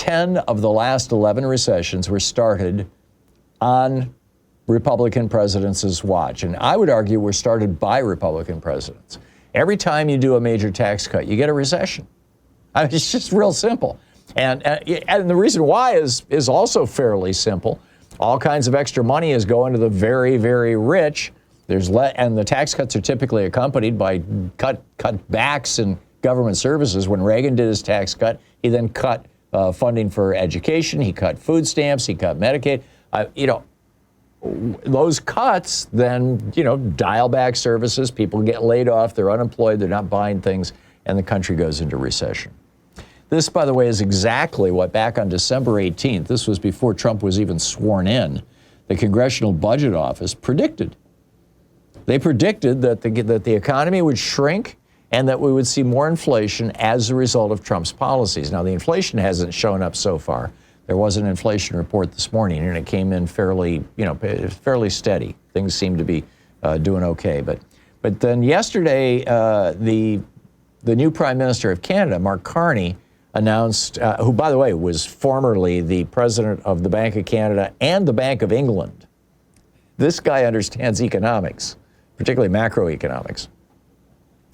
10 of the last 11 recessions were started on Republican presidents' watch. And I would argue were started by Republican presidents. Every time you do a major tax cut, you get a recession. I mean, it's just real simple. And the reason why is also fairly simple. All kinds of extra money is going to the very, very rich. And the tax cuts are typically accompanied by cutbacks in government services. When Reagan did his tax cut, he then cut funding for education. He cut food stamps. He cut Medicaid. Those cuts then, dial back services. People get laid off. They're unemployed. They're not buying things. And the country goes into recession. This, by the way, is exactly what back on December 18th, this was before Trump was even sworn in, the Congressional Budget Office predicted. They predicted that the economy would shrink and that we would see more inflation as a result of Trump's policies. Now, the inflation hasn't shown up so far. There was an inflation report this morning, and it came in fairly steady. Things seem to be doing okay. But then yesterday, the new Prime Minister of Canada, Mark Carney, announced, who, by the way, was formerly the president of the Bank of Canada and the Bank of England. This guy understands economics, particularly macroeconomics.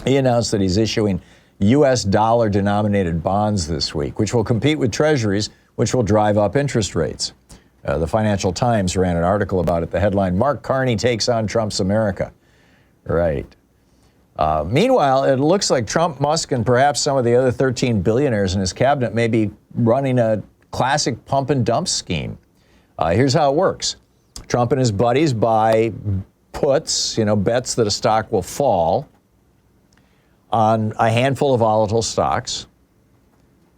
He announced that he's issuing U.S. dollar-denominated bonds this week, which will compete with treasuries, which will drive up interest rates. The Financial Times ran an article about it. The headline, Mark Carney takes on Trump's America. Right. Meanwhile, it looks like Trump, Musk, and perhaps some of the other 13 billionaires in his cabinet may be running a classic pump and dump scheme. Here's how it works. Trump and his buddies buy puts, bets that a stock will fall on a handful of volatile stocks.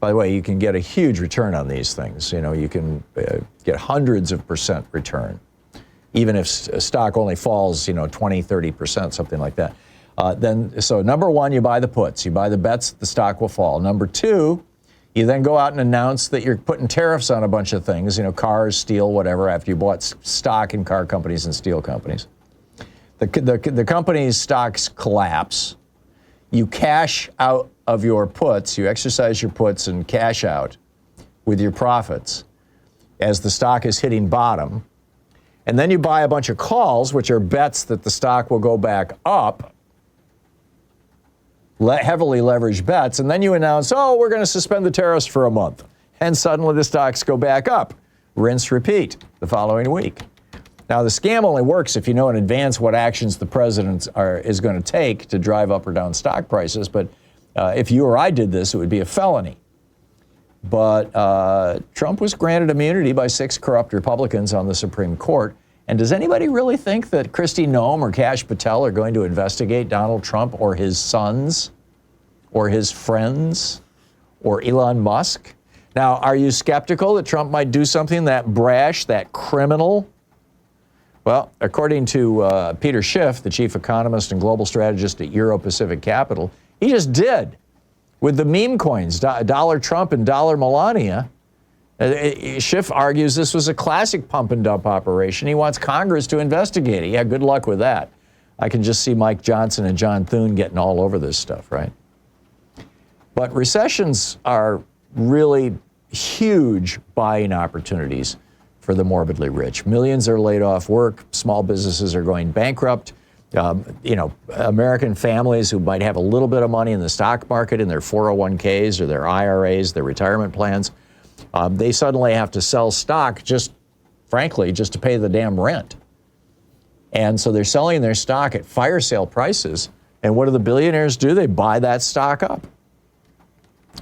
By the way, you can get a huge return on these things. You can get hundreds of % return, even if a stock only falls, 20, 30%, something like that. So number one, you buy the puts. You buy the bets that the stock will fall. Number two, you then go out and announce that you're putting tariffs on a bunch of things, cars, steel, whatever, after you bought stock in car companies and steel companies. The company's stocks collapse. You cash out of your puts. You exercise your puts and cash out with your profits as the stock is hitting bottom. And then you buy a bunch of calls, which are bets that the stock will go back up, heavily leveraged bets, and then you announce, we're going to suspend the tariffs for a month. And suddenly the stocks go back up. Rinse, repeat the following week. Now, the scam only works if you know in advance what actions the president is going to take to drive up or down stock prices. But if you or I did this, it would be a felony. But Trump was granted immunity by 6 corrupt Republicans on the Supreme Court. And does anybody really think that Kristi Noem or Kash Patel are going to investigate Donald Trump or his sons or his friends or Elon Musk? Now, are you skeptical that Trump might do something that brash, that criminal? Well, according to Peter Schiff, the chief economist and global strategist at Euro Pacific Capital, he just did with the meme coins, dollar Trump and dollar Melania. Schiff argues this was a classic pump and dump operation. He wants Congress to investigate it. Yeah, good luck with that. I can just see Mike Johnson and John Thune getting all over this stuff, right? But recessions are really huge buying opportunities for the morbidly rich. Millions are laid off work. Small businesses are going bankrupt. American families who might have a little bit of money in the stock market in their 401ks or their IRAs, their retirement plans, they suddenly have to sell stock just to pay the damn rent. And so they're selling their stock at fire sale prices. And what do the billionaires do? They buy that stock up.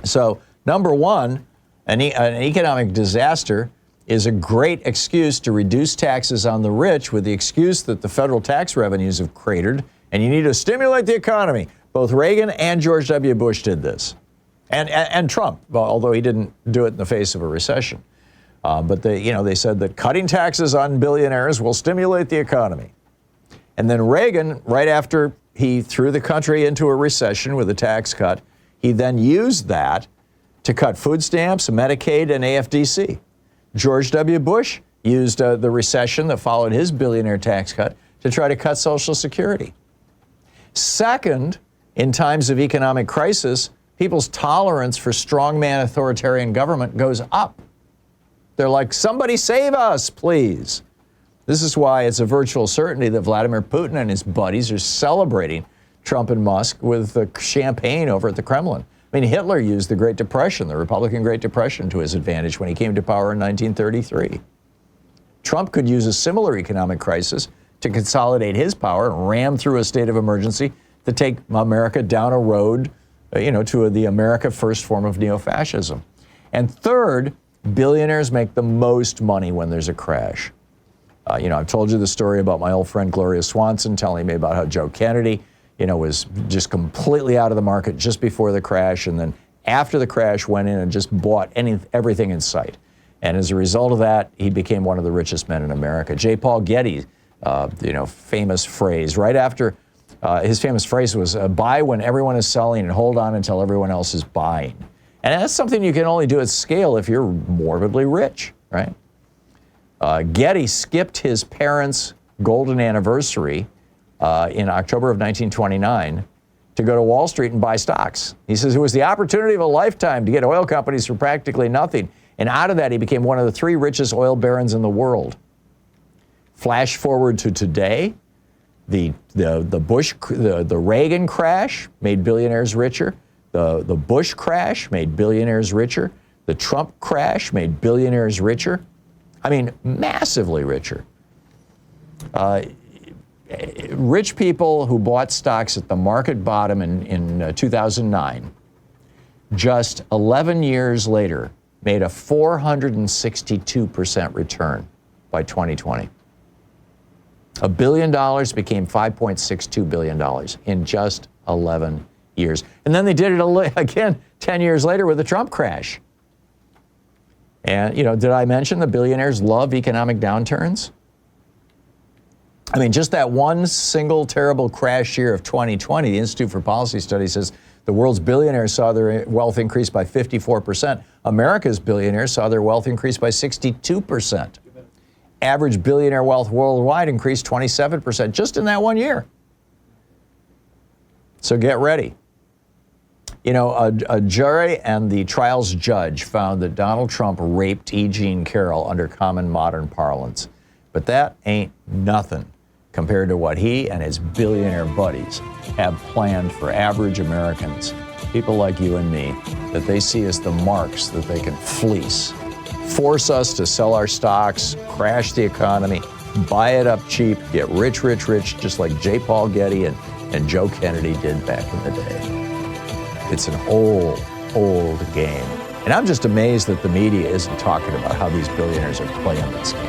So number one, an economic disaster is a great excuse to reduce taxes on the rich with the excuse that the federal tax revenues have cratered and you need to stimulate the economy. Both Reagan and George W. Bush did this. And Trump, although he didn't do it in the face of a recession. But they said that cutting taxes on billionaires will stimulate the economy. And then Reagan, right after he threw the country into a recession with a tax cut, he then used that to cut food stamps, Medicaid, and AFDC. George W. Bush used the recession that followed his billionaire tax cut to try to cut Social Security. Second, in times of economic crisis, people's tolerance for strongman authoritarian government goes up. They're like, somebody save us, please. This is why it's a virtual certainty that Vladimir Putin and his buddies are celebrating Trump and Musk with champagne over at the Kremlin. I mean, Hitler used the Great Depression, the Republican Great Depression, to his advantage when he came to power in 1933. Trump could use a similar economic crisis to consolidate his power and ram through a state of emergency to take America down a road, to the America First form of neo-fascism. And third, billionaires make the most money when there's a crash. I've told you the story about my old friend Gloria Swanson telling me about how Joe Kennedy, was just completely out of the market just before the crash, and then after the crash went in and just bought everything in sight. And as a result of that, he became one of the richest men in America. J. Paul Getty, famous phrase, right after his famous phrase was, buy when everyone is selling and hold on until everyone else is buying. And that's something you can only do at scale if you're morbidly rich, right? Getty skipped his parents' golden anniversary in October of 1929 to go to Wall Street and buy stocks. He says it was the opportunity of a lifetime to get oil companies for practically nothing. And out of that, he became one of the 3 richest oil barons in the world. Flash forward to today, the Reagan crash made billionaires richer. The Bush crash made billionaires richer. The Trump crash made billionaires richer. I mean, massively richer. Rich people who bought stocks at the market bottom in 2009, just 11 years later, made a 462% return by 2020. $1 billion became $5.62 billion in just 11 years. And then they did it again 10 years later with the Trump crash. And, did I mention the billionaires love economic downturns? I mean, just that one single terrible crash year of 2020, the Institute for Policy Studies says the world's billionaires saw their wealth increase by 54%. America's billionaires saw their wealth increase by 62%. Average billionaire wealth worldwide increased 27% just in that one year. So get ready. A jury and the trial's judge found that Donald Trump raped E. Jean Carroll under common modern parlance. But that ain't nothing compared to what he and his billionaire buddies have planned for average Americans, people like you and me, that they see as the marks that they can fleece, force us to sell our stocks, crash the economy, buy it up cheap, get rich, rich, rich, just like J. Paul Getty and Joe Kennedy did back in the day. It's an old, old game. And I'm just amazed that the media isn't talking about how these billionaires are playing this game.